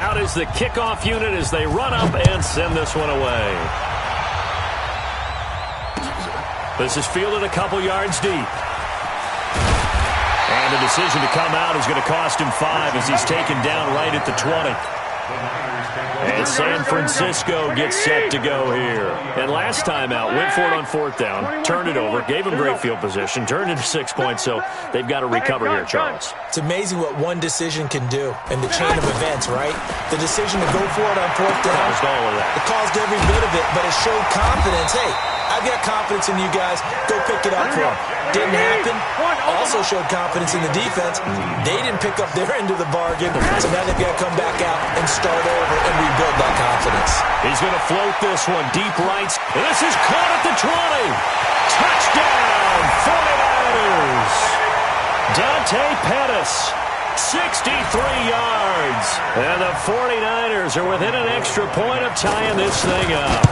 Out is the kickoff unit as they run up and send this one away. This is fielded a couple yards deep. And the decision to come out is going to cost him 5 as he's taken down right at the 20. And San Francisco gets set to go here. And last time out, went for it on 4th down, turned it over, gave him great field position, turned into 6 points, so they've got to recover here, Charles. It's amazing what one decision can do in the chain of events, right? The decision to go for it on 4th down. Caused all of that. It caused every bit of it, but it showed confidence. Hey, I've got confidence in you guys. Go pick it up for them. Didn't happen. Also showed confidence in the defense. They didn't pick up their end of the bargain, so now they've got to come back out and start over and rebuild that confidence. He's going to float this one deep right. And this is caught at the 20. Touchdown, 49ers. Dante Pettis, 63 yards. And the 49ers are within an extra point of tying this thing up.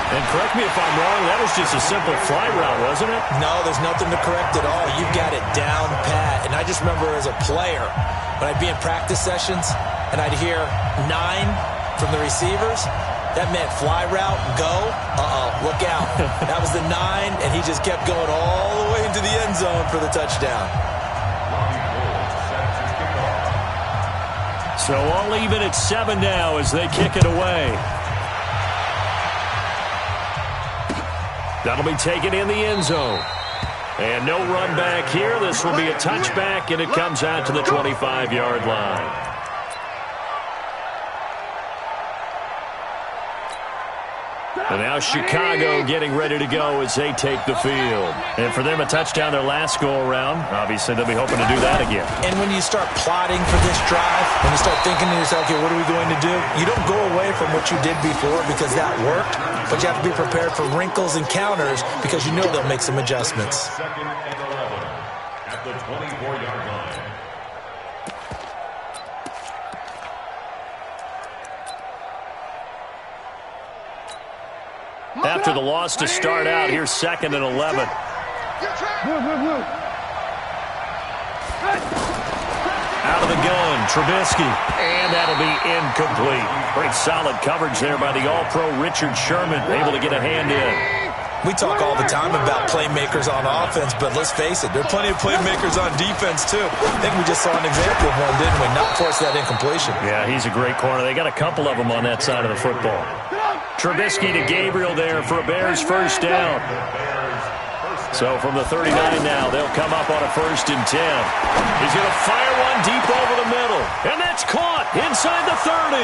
And correct me if I'm wrong, that was just a simple fly route, wasn't it? No, there's nothing to correct at all. You've got it down pat. And I just remember as a player, when I'd be in practice sessions and I'd hear 9 from the receivers, that meant fly route, go, look out. That was the 9, and he just kept going all the way into the end zone for the touchdown. So all even at 7 now as they kick it away. That'll be taken in the end zone. And no run back here. This will be a touchback, and it comes out to the 25-yard line. And now Chicago getting ready to go as they take the field. And for them, a touchdown their last go-around. Obviously, they'll be hoping to do that again. And when you start plotting for this drive, when you start thinking to yourself, okay, what are we going to do? You don't go away from what you did before because that worked, but you have to be prepared for wrinkles and counters because you know they'll make some adjustments. Second and 11 at the 24-yard line. After the loss to start out, here's 2nd and 11. Out of the gun, Trubisky. And that'll be incomplete. Great solid coverage there by the All-Pro Richard Sherman, able to get a hand in. We talk all the time about playmakers on offense, but let's face it, there are plenty of playmakers on defense, too. I think we just saw an example of one, didn't we? Not force that incompletion. Yeah, he's a great corner. They got a couple of them on that side of the football. Trubisky to Gabriel there for a Bears first down. So from the 39 now, they'll come up on a 1st and 10. He's going to fire one deep over the middle. And that's caught inside the 30.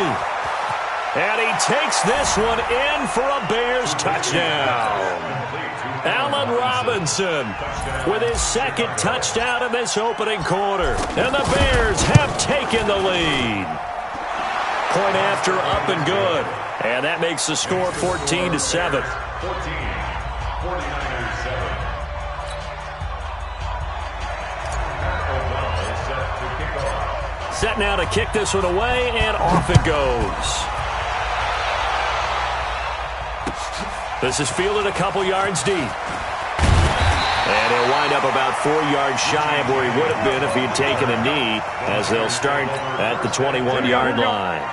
And he takes this one in for a Bears touchdown. Allen Robinson with his 2nd touchdown in this opening quarter. And the Bears have taken the lead. Point after, up and good. And that makes the score 14-7. 49ers 7. Set now to kick this one away, and off it goes. This is fielded a couple yards deep. And he'll wind up about 4 yards shy of where he would have been if he had taken a knee, as they'll start at the 21-yard line.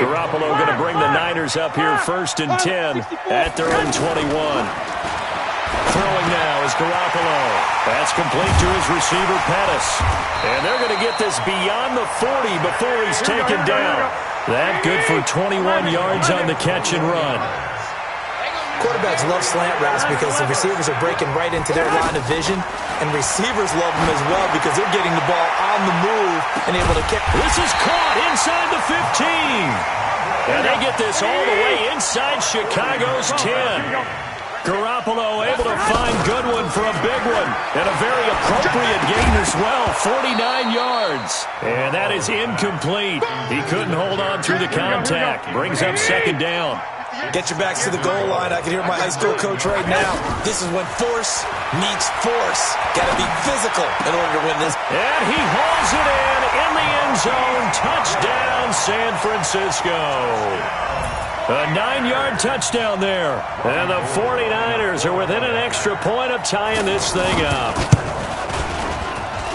Garoppolo going to bring the Niners up here 1st and 10 at their own 21. Throwing now is Garoppolo. That's complete to his receiver, Pettis. And they're going to get this beyond the 40 before he's taken down. That good for 21 yards on the catch and run. Quarterbacks love slant routes because the receivers are breaking right into their line of vision, and receivers love them as well because they're getting the ball on the move and able to kick. This is caught inside the 15. And they get this all the way inside Chicago's 10. Garoppolo able to find Goodwin for a big one. And a very appropriate gain as well, 49 yards. And that is incomplete. He couldn't hold on through the contact. Brings up 2nd down. Get your backs to the goal line. I can hear my high school coach right now. This is when force meets force. Got to be physical in order to win this. And he hauls it in the end zone. Touchdown, San Francisco. A 9-yard touchdown there. And the 49ers are within an extra point of tying this thing up.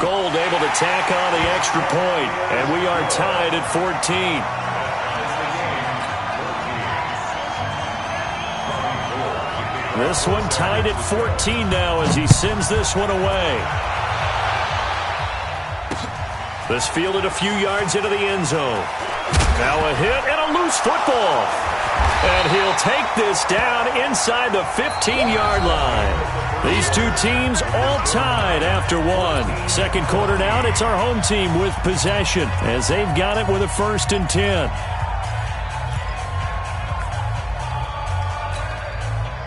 Gold able to tack on the extra point, and we are tied at 14. This one tied at 14 now as he sends this one away. This fielded a few yards into the end zone. Now a hit and a loose football. And he'll take this down inside the 15-yard line. These two teams all tied after one. Second quarter now, and it's our home team with possession as they've got it with a 1st and 10.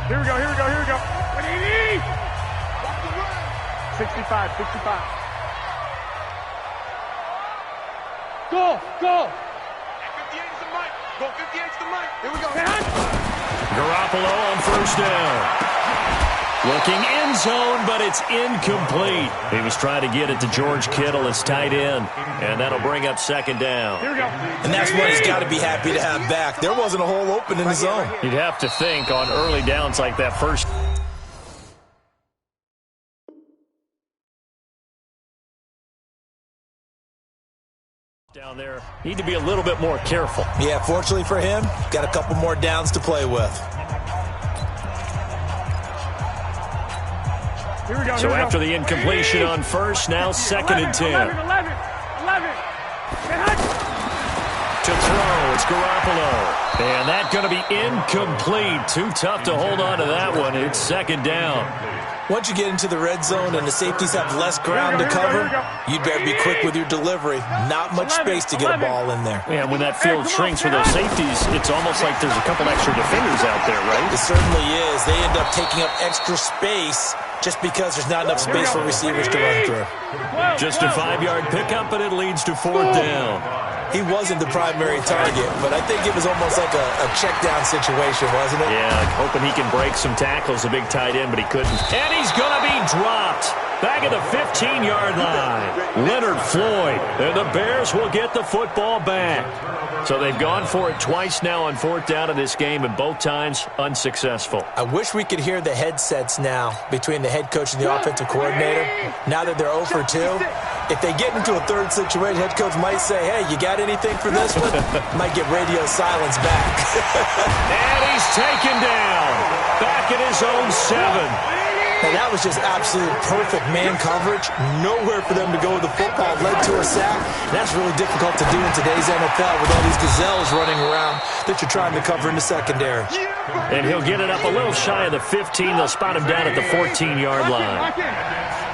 Here we go, here we go, here we go. 65, 65. Go, go. 58 is the mic. Go, 58 is the mic. Here we go. Garoppolo on 1st down. Looking end zone, but it's incomplete. He was trying to get it to George Kittle as tight end, and that'll bring up 2nd down. Here we go. And that's what he's got to be happy to have back. There wasn't a hole open in the zone. You'd have to think on early downs like that first down there, need to be a little bit more careful. Yeah, fortunately for him, got a couple more downs to play with. Here we go. So after the incompletion on 1st, now 2nd and 10. 11. To throw, it's Garoppolo. And that's going to be incomplete. Too tough to hold on to that one. It's 2nd down. Once you get into the red zone and the safeties have less ground to cover, you'd better be quick with your delivery. Not much space to get a ball in there. Yeah, when that field shrinks for those safeties, it's almost like there's a couple extra defenders out there, right? It certainly is. They end up taking up extra space just because there's not enough space for receivers to run through. Just a 5-yard pickup, and it leads to 4th down. He wasn't the primary target, but I think it was almost like a check-down situation, wasn't it? Yeah, like hoping he can break some tackles, a big tight end, but he couldn't. And he's going to be dropped back at the 15-yard line. Leonard Floyd, and the Bears will get the football back. So they've gone for it twice now on 4th down in this game, and both times unsuccessful. I wish we could hear the headsets now between the head coach and the offensive coordinator. Now that they're 0 for 2, if they get into a third situation, head coach might say, hey, you got anything for this one? Might get radio silence back. And he's taken down back at his own 7. Now, that was just absolute perfect man coverage. Nowhere for them to go with the football. Led to a sack. And that's really difficult to do in today's NFL with all these gazelles running around that you're trying to cover in the secondary. And he'll get it up a little shy of the 15. They'll spot him down at the 14-yard line.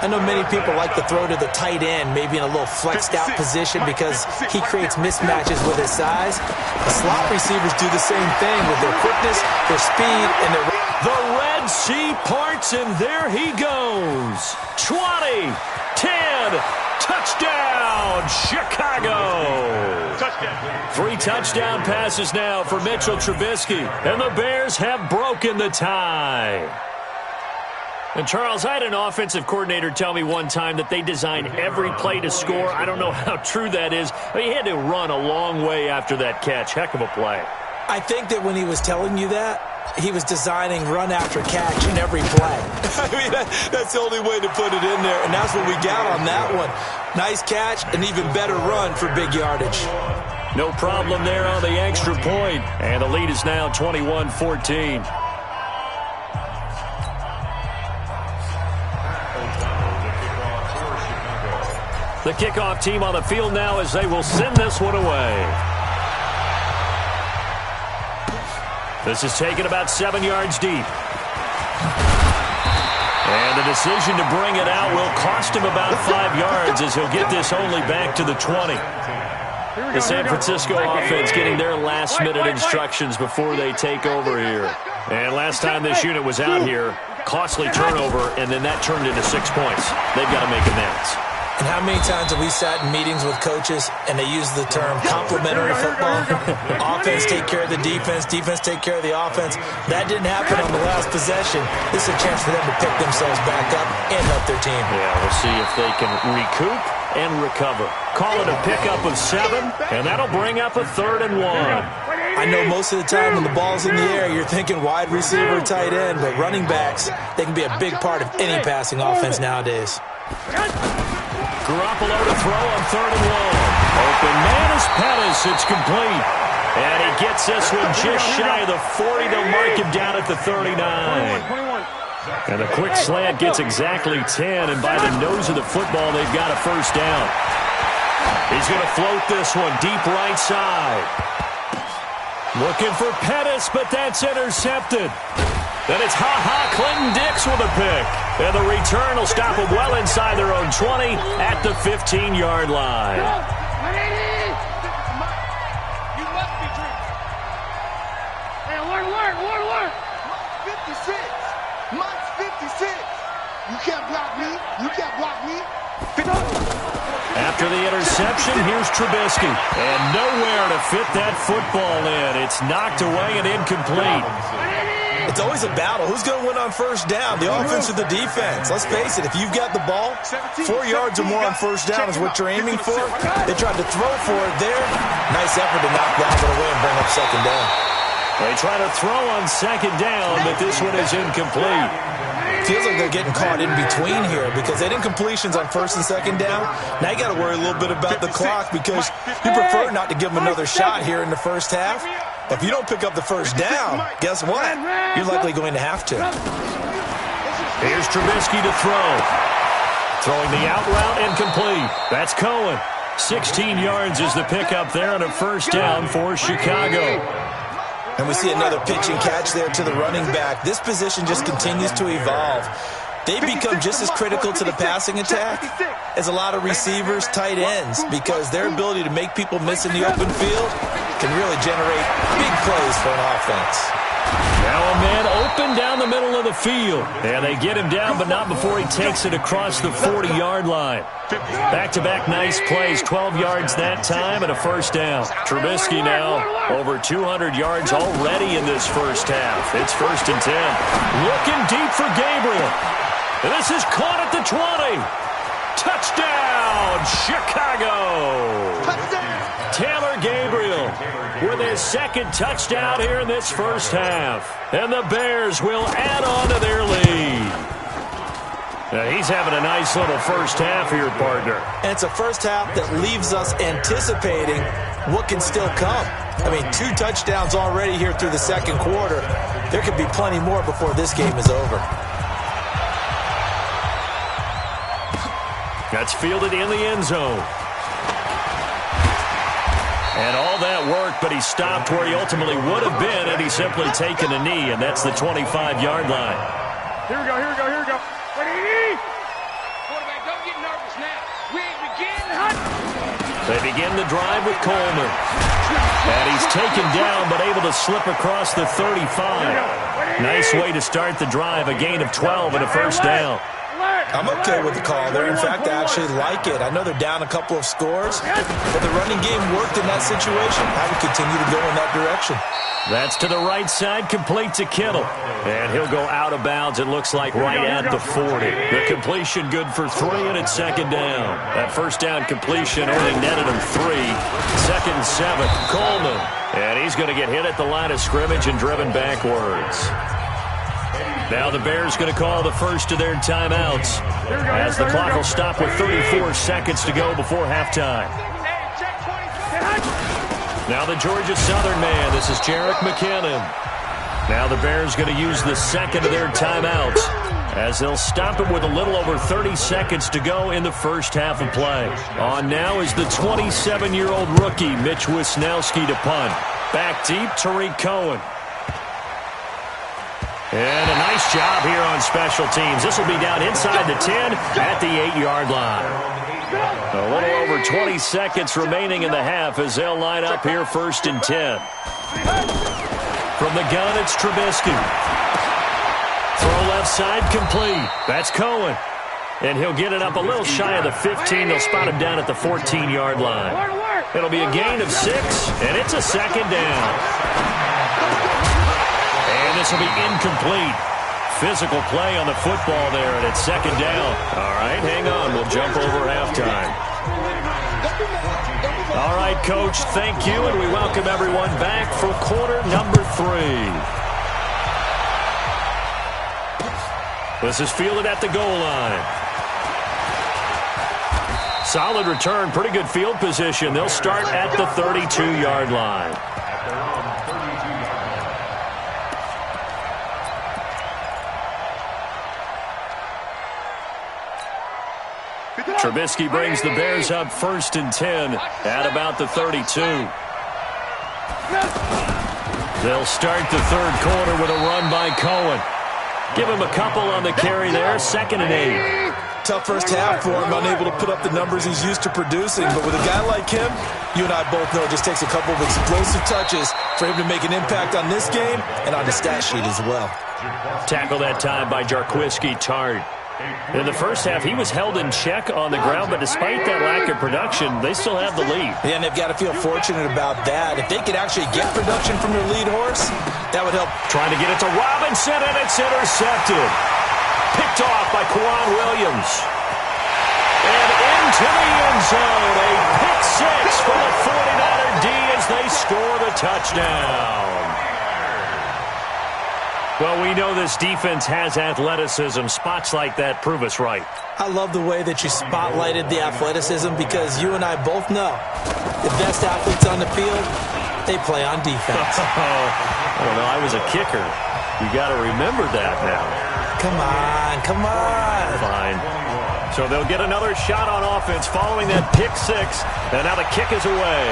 I know many people like to throw to the tight end, maybe in a little flexed out position because he creates mismatches with his size. The slot receivers do the same thing with their quickness, their speed, and their... The Red Sea parts, and there he goes. 20, 10, touchdown, Chicago. Touchdown. 3 touchdown passes now for Mitchell Trubisky, and the Bears have broken the tie. And, Charles, I had an offensive coordinator tell me one time that they design every play to score. I don't know how true that is. He had to run a long way after that catch. Heck of a play. I think that when he was telling you that, he was designing run after catch in every play. I mean, that's the only way to put it in there, and that's what we got on that one. Nice catch, an even better run for big yardage. No problem there on the extra point, and the lead is now 21-14. The kickoff team on the field now as they will send this one away. This is taken about 7 yards deep. And the decision to bring it out will cost him about 5 yards as he'll get this only back to the 20. The San Francisco offense getting their last-minute instructions before they take over here. And last time this unit was out here, costly turnover, and then that turned into 6 points. They've got to make amends. And how many times have we sat in meetings with coaches and they use the term complementary football? Offense take care of the defense, defense take care of the offense. That didn't happen on the last possession. This is a chance for them to pick themselves back up and help their team. Yeah, we'll see if they can recoup and recover. Call it a pickup of 7, and that'll bring up a 3rd and 1. I know most of the time when the ball's in the air, you're thinking wide receiver, tight end, but running backs, they can be a big part of any passing offense nowadays. Garoppolo to throw on 3rd and 1. Open man is Pettis. It's complete. And he gets this one just shy of the 40. They'll mark him down at the 39. And the quick slant gets exactly 10. And by the nose of the football, they've got a first down. He's going to float this one deep right side. Looking for Pettis, but that's intercepted. Then it's Clinton-Dix with a pick. And the return will stop them well inside their own 20 at the 15-yard line. You must be drinking. Hey, alert. 56. Mike's 56. You can't block me. After the interception, here's Trubisky. And nowhere to fit that football in. It's knocked away and incomplete. It's always a battle. Who's going to win on first down, the offense or the defense? Let's face it, if you've got the ball, 4 yards or more on first down is what you're aiming for. They tried to throw for it there. Nice effort to knock that one away and bring up second down. They try to throw on second down, but this one is incomplete. Feels like they're getting caught in between here because they didn't completions on first and second down. Now you got to worry a little bit about the clock because you prefer not to give them another shot here in the first half. If you don't pick up the first down, guess what? You're likely going to have to. Here's Trubisky to throw. Throwing the out route incomplete. That's Cohen. 16 yards is the pickup there on a first down for Chicago. And we see another pitch and catch there to the running back. This position just continues to evolve. They become just as critical to the passing attack as a lot of receivers, tight ends, because their ability to make people miss in the open field can really generate big plays for an offense. Now a man open down the middle of the field. And they get him down, but not before he takes it across the 40-yard line. Back-to-back nice plays, 12 yards that time and a first down. Trubisky now over 200 yards already in this first half. It's 1st and 10. Looking deep for Gabriel. And this is caught at the 20. Touchdown, Chicago. Taylor Gabriel with his second touchdown here in this first half. And the Bears will add on to their lead. Now he's having a nice little first half here, partner. And it's a first half that leaves us anticipating what can still come. I mean, 2 touchdowns already here through the second quarter. There could be plenty more before this game is over. That's fielded in the end zone. And all that work, but he stopped where he ultimately would have been had he simply taken a knee, and that's the 25-yard line. Here we go. Ready? Quarterback, don't get nervous now. We ain't beginning hot. They begin the drive with Coleman. And he's taken down, but able to slip across the 35. Nice way to start the drive, a gain of 12 and a first down. I'm okay with the call there. In fact, I actually like it. I know they're down a couple of scores, but the running game worked in that situation. I would continue to go in that direction. That's to the right side, complete to Kittle. And he'll go out of bounds, it looks like, right at the 40. The completion good for 3, and it's second down. That first down completion only netted him 3. 2nd and 7, Coleman. And he's going to get hit at the line of scrimmage and driven backwards. Now the Bears going to call the first of their timeouts as the clock will stop with 34 seconds to go before halftime. Now the Georgia Southern man, this is Jerick McKinnon. Now the Bears going to use the second of their timeouts as they'll stop it with a little over 30 seconds to go in the first half of play. On now is the 27-year-old rookie, Mitch Wisnowski, to punt. Back deep, Tariq Cohen. And a nice job here on special teams. This will be down inside the 10 at the 8-yard line. A little over 20 seconds remaining in the half as they'll line up here 1st and 10. From the gun, it's Trubisky. Throw left side complete. That's Cohen. And he'll get it up a little shy of the 15. They'll spot him down at the 14-yard line. It'll be a gain of 6, and it's a second down. And this will be incomplete. Physical play on the football there, and it's second down. All right, hang on. We'll jump over halftime. All right, Coach, thank you, and we welcome everyone back for quarter number 3. This is fielded at the goal line. solid return, pretty good field position. They'll start at the 32-yard line. Trubisky brings the Bears up 1st and 10 at about the 32. They'll start the third quarter with a run by Cohen. Give him a couple on the carry there, 2nd and 8. Tough first half for him, unable to put up the numbers he's used to producing. But with a guy like him, you and I both know it just takes a couple of explosive touches for him to make an impact on this game and on the stat sheet as well. Tackle that time by Jarquiski Tart. In the first half, he was held in check on the ground, but despite that lack of production, they still have the lead. Yeah, and they've got to feel fortunate about that. If they could actually get production from their lead horse, that would help. Trying to get it to Robinson, and it's intercepted. Picked off by Quan Williams. And into the end zone, a pick six for the 49er D as they score the touchdown. Well, we know this defense has athleticism. Spots like that prove us right. I love the way that you spotlighted the athleticism because you and I both know the best athletes on the field, they play on defense. I don't know. I was a kicker. You got to remember that now. Come on, come on. Fine. So they'll get another shot on offense following that pick six. And now the kick is away.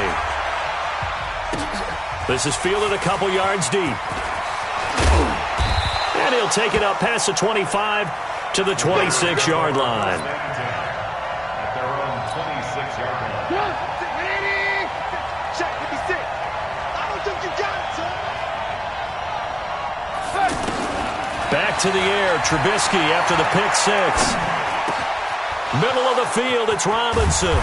This is fielded a couple yards deep. And he'll take it up past the 25 to the 26-yard line. At their own 26-yard line. Check 56. I don't think you got it, son. Back to the air, Trubisky after the pick six. Middle of the field, it's Robinson.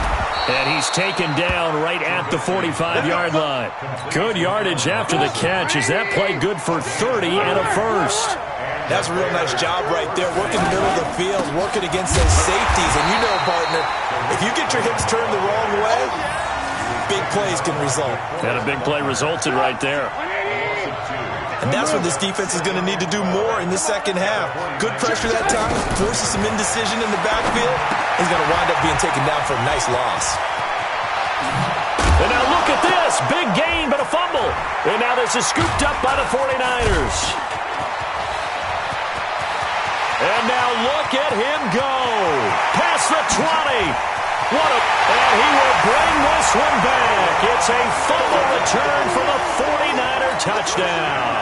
And he's taken down right at the 45-yard line. Good yardage after the catch as that play good for 30 and a first. That's a real nice job right there, working the middle of the field, working against those safeties. And you know, partner, if you get your hips turned the wrong way, big plays can result. And a big play resulted right there. And that's what this defense is going to need to do more in the second half. Good pressure that time, forces some indecision in the backfield. He's going to wind up being taken down for a nice loss. And now look at this. Big gain, but a fumble. And now this is scooped up by the 49ers. And now look at him go. Past the 20. And he will bring this one back. It's a fumble return for the 49er touchdown.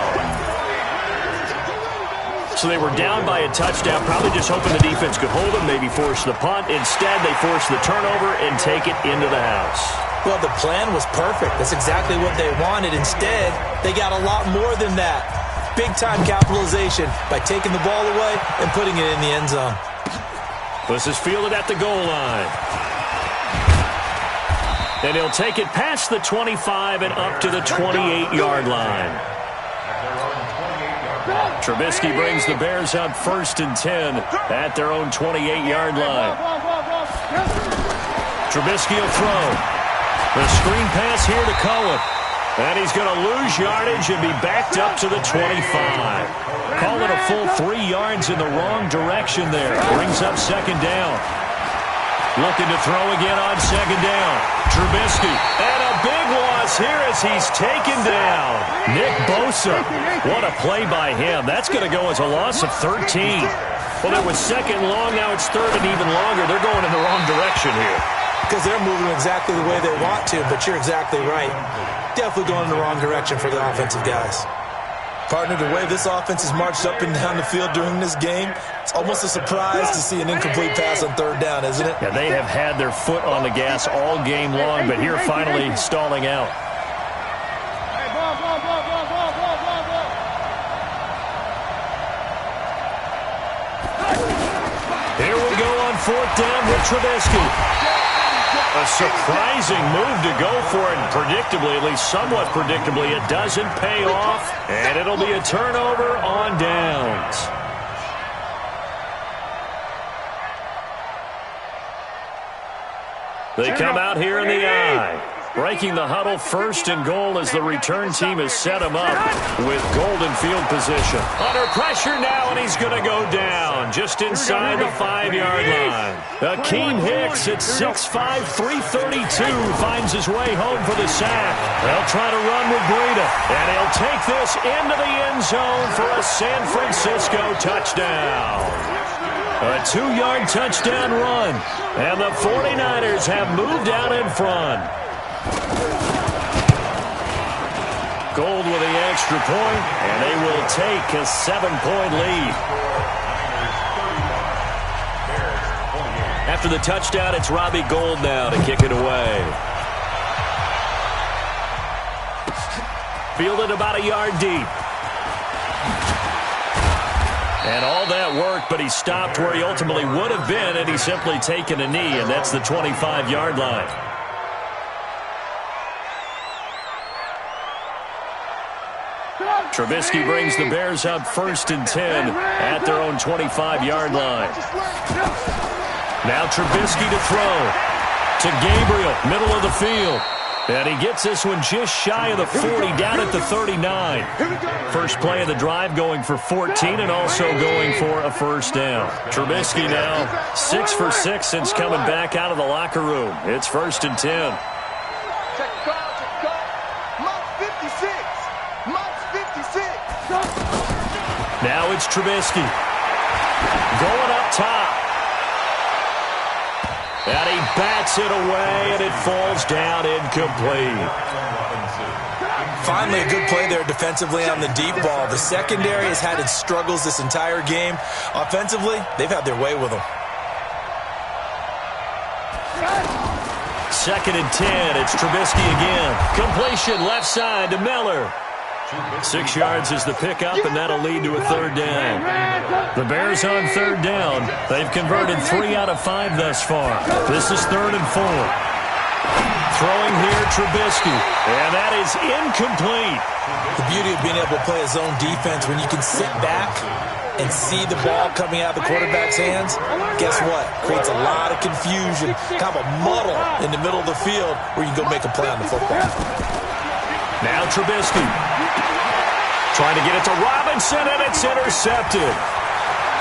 So they were down by a touchdown, probably just hoping the defense could hold them, maybe force the punt. Instead, they forced the turnover and take it into the house. Well, the plan was perfect. That's exactly what they wanted. Instead, they got a lot more than that. Big-time capitalization by taking the ball away and putting it in the end zone. This is fielded at the goal line. And he'll take it past the 25 and up to the 28-yard line. Trubisky brings the Bears up 1st and 10 at their own 28-yard line. Trubisky will throw. The screen pass here to Cohen. And he's going to lose yardage and be backed up to the 25. Call it a full 3 yards in the wrong direction there. Brings up 2nd down. Looking to throw again on 2nd down. Trubisky. And a big loss here as he's taken down. Nick Bosa. What a play by him. That's going to go as a loss of 13. Well, it was 2nd long. Now it's 3rd and even longer. They're going in the wrong direction here. Because they're moving exactly the way they want to, but you're exactly right. Definitely going in the wrong direction for the offensive guys. Partner, the way this offense has marched up and down the field during this game, it's almost a surprise to see an incomplete pass on 3rd down, isn't it? Yeah, they have had their foot on the gas all game long, but here finally stalling out. Here we go on 4th down with Trubisky. A surprising move to go for it, and predictably, at least somewhat predictably, it doesn't pay off, and it'll be a turnover on downs. They come out here in the I. Breaking the huddle, 1st and goal as the return team has set him up with golden field position. Under pressure now, and he's going to go down just inside the 5-yard line. Akeem Hicks at 6'5", 332 finds his way home for the sack. They'll try to run with Breida, and he'll take this into the end zone for a San Francisco touchdown. A 2-yard touchdown run, and the 49ers have moved out in front. Gold with the extra point, and they will take a 7-point lead. After the touchdown, it's Robbie Gould now to kick it away. Fielded about a yard deep. And all that work, but he stopped where he ultimately would have been, and he's simply taken a knee, and that's the 25-yard line. Trubisky brings the Bears up 1st and 10 at their own 25-yard line. Now Trubisky to throw to Gabriel, middle of the field. And he gets this one just shy of the 40, down at the 39. First play of the drive going for 14 and also going for a 1st down. Trubisky now 6 for 6 since coming back out of the locker room. It's 1st and 10. Now it's Trubisky going up top. And he bats it away, and it falls down incomplete. Finally, a good play there defensively on the deep ball. The secondary has had its struggles this entire game. Offensively, they've had their way with them. 2nd and 10. It's Trubisky again. Completion left side to Miller. 6 yards is the pickup, and that'll lead to a 3rd down. The Bears on 3rd down. They've converted 3 out of 5 thus far. This is 3rd and 4. Throwing here, Trubisky, and that is incomplete. The beauty of being able to play a zone defense when you can sit back and see the ball coming out of the quarterback's hands, guess what? Creates a lot of confusion, kind of a muddle in the middle of the field where you can go make a play on the football. Now Trubisky trying to get it to Robinson, and it's intercepted.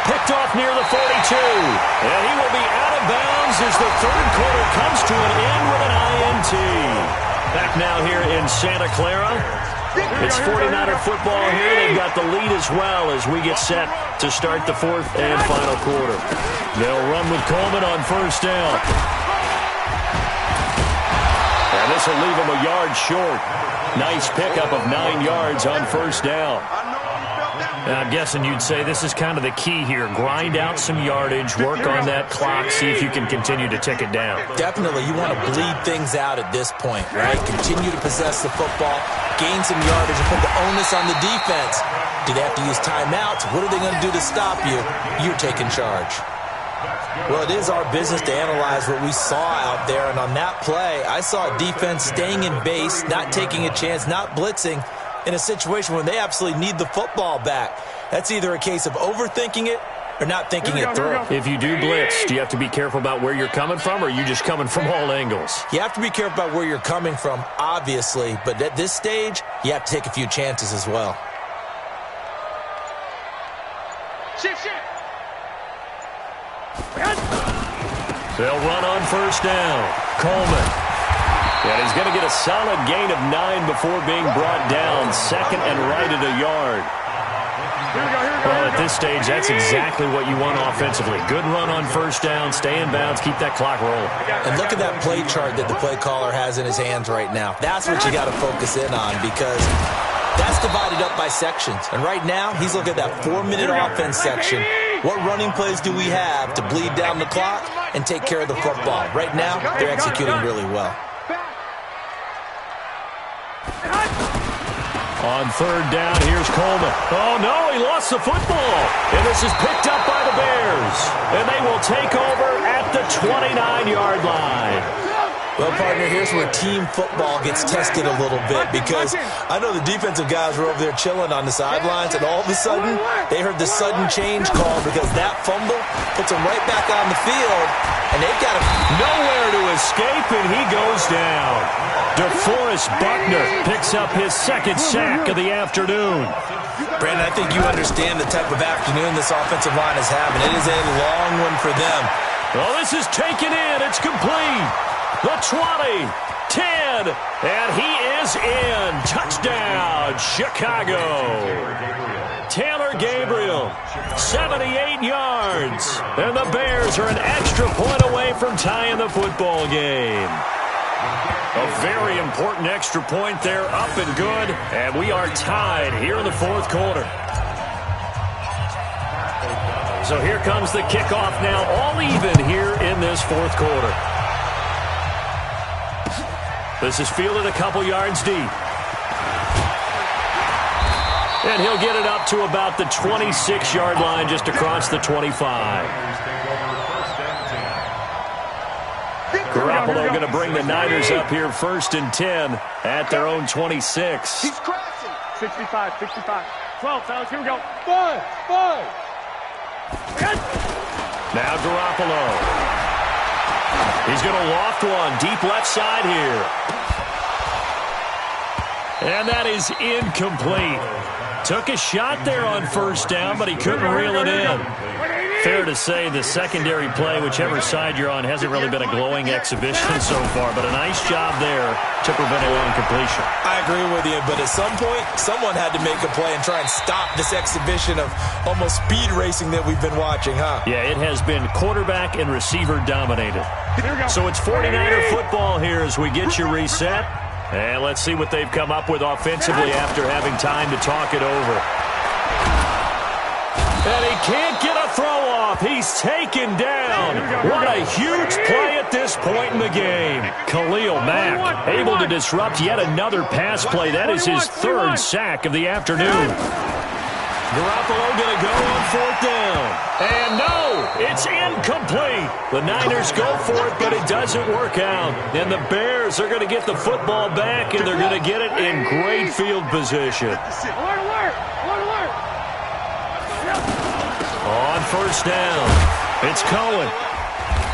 Picked off near the 42. And he will be out of bounds as the 3rd quarter comes to an end with an INT. Back now here in Santa Clara. It's 49er football here. They've got the lead as well as we get set to start the 4th and final quarter. They'll run with Coleman on 1st down. And this will leave him a yard short. Nice pickup of 9 yards on 1st down. I'm guessing you'd say this is kind of the key here. Grind out some yardage, work on that clock, see if you can continue to tick it down. Definitely. You want to bleed things out at this point, right? Continue to possess the football, gain some yardage, and put the onus on the defense. Do they have to use timeouts? What are they going to do to stop you? You're taking charge. Well, it is our business to analyze what we saw out there, and on that play, I saw a defense staying in base, not taking a chance, not blitzing, in a situation where they absolutely need the football back. That's either a case of overthinking it or not thinking it through. If you do blitz, do you have to be careful about where you're coming from, or are you just coming from all angles? You have to be careful about where you're coming from, obviously, but at this stage, you have to take a few chances as well. They'll run on 1st down. Coleman. And he's going to get a solid gain of 9 before being brought down. 2nd and right at a yard. Well, at this stage, that's exactly what you want offensively. Good run on 1st down, stay in bounds, keep that clock rolling. And look at that play chart that the play caller has in his hands right now. That's what you got to focus in on, because that's divided up by sections. And right now, he's looking at that 4-minute offense section. What running plays do we have to bleed down the clock and take care of the football? Right now, they're executing really well. On 3rd down, here's Coleman. Oh, no, he lost the football. And this is picked up by the Bears. And they will take over at the 29-yard line. Well, partner, here's where team football gets tested a little bit, because I know the defensive guys were over there chilling on the sidelines, and all of a sudden, they heard the sudden change call because that fumble puts them right back on the field, and they've got nowhere to escape, and he goes down. DeForest Buckner picks up his second sack of the afternoon. Brandon, I think you understand the type of afternoon this offensive line is having. It is a long one for them. Well, this is taken in. It's complete. The 20, 10, and he is in. Touchdown, Chicago. Taylor Gabriel, 78 yards. And the Bears are an extra point away from tying the football game. A very important extra point there, up and good. And we are tied here in the fourth quarter. So here comes the kickoff now, all even here in this fourth quarter. This is fielded a couple yards deep. And he'll get it up to about the 26-yard line, just across the 25. Garoppolo going to bring the Niners up here 1st and 10 at their own 26. He's crashing. 65, 65. 12, fellas, here we go. 5. Now Garoppolo. He's going to loft one deep left side here. And that is incomplete. Took a shot there on 1st down, but he couldn't reel it in. Fair to say the secondary play, whichever side you're on, hasn't really been a glowing exhibition so far, but a nice job there to prevent a long completion. I agree with you, but at some point, someone had to make a play and try and stop this exhibition of almost speed racing that we've been watching, huh? Yeah, it has been quarterback and receiver dominated. So it's 49er football here as we get you reset. And let's see what they've come up with offensively after having time to talk it over. And he can't get a throw off. He's taken down. What a huge play at this point in the game. Khalil Mack able to disrupt yet another pass play. That is his 3rd sack of the afternoon. Garoppolo going to go on 4th down. And no, it's incomplete. The Niners go for it, but it doesn't work out. And the Bears are going to get the football back, and they're going to get it in great field position. On 1st down, it's Cohen.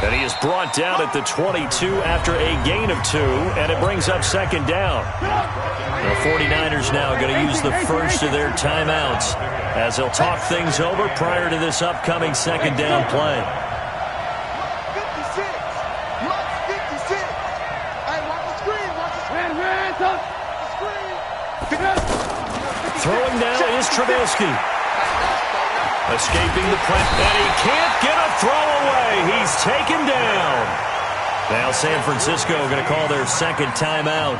And he is brought down at the 22 after a gain of 2, and it brings up 2nd down. The 49ers now going to use the first of their timeouts as they'll talk things over prior to this upcoming 2nd down play. 56. Hey, watch the screen. Throwing now is Trubisky. Escaping the press, and he can't get a throw away. He's taken down. Now San Francisco going to call their 2nd timeout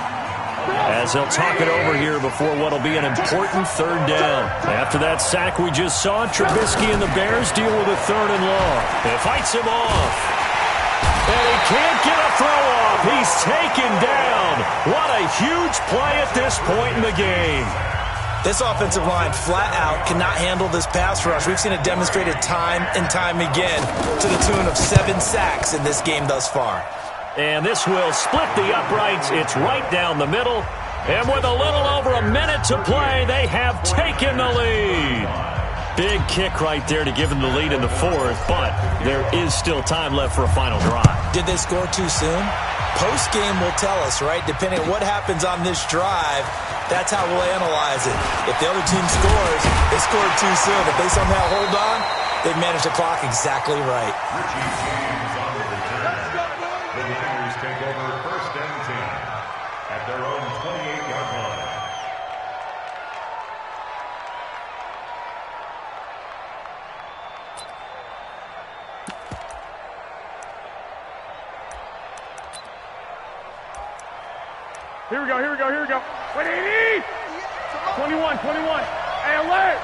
as they'll talk it over here before what will be an important 3rd down. After that sack we just saw, Trubisky and the Bears deal with a 3rd and long. It fights him off. And he can't get a throw off. He's taken down. What a huge play at this point in the game. This offensive line flat out cannot handle this pass rush. We've seen it demonstrated time and time again to the tune of 7 sacks in this game thus far. And this will split the uprights. It's right down the middle. And with a little over a minute to play, they have taken the lead. Big kick right there to give them the lead in the 4th, but there is still time left for a final drive. Did they score too soon? Post-game will tell us, right? Depending on what happens on this drive, that's how we'll analyze it. If the other team scores, they scored too soon. If they somehow hold on, they've managed the clock exactly right. The Niners take over 1st and 10 at their own 28-yard line. Here we go. Wait, 80! 21. Hey, alert!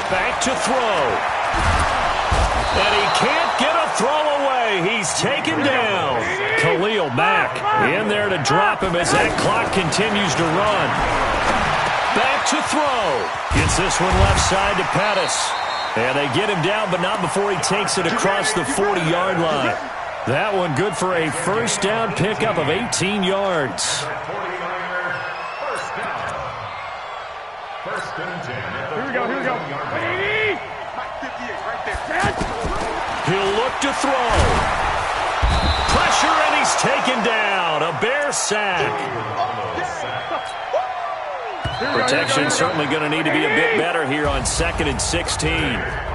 Back to throw. And he can't get a throw away. He's taken down. Khalil Mack in there to drop him as that clock continues to run. Back to throw. Gets this one left side to Pettis. And they get him down, but not before he takes it across the 40-yard line. That one good for a first down pickup of 18 yards. 49er, first down. First and 10. Here we go. 180. Mike 58 right there. He'll look to throw. Pressure, and he's taken down. A Bear sack. Protection certainly going to need to be a bit better here on 2nd and 16.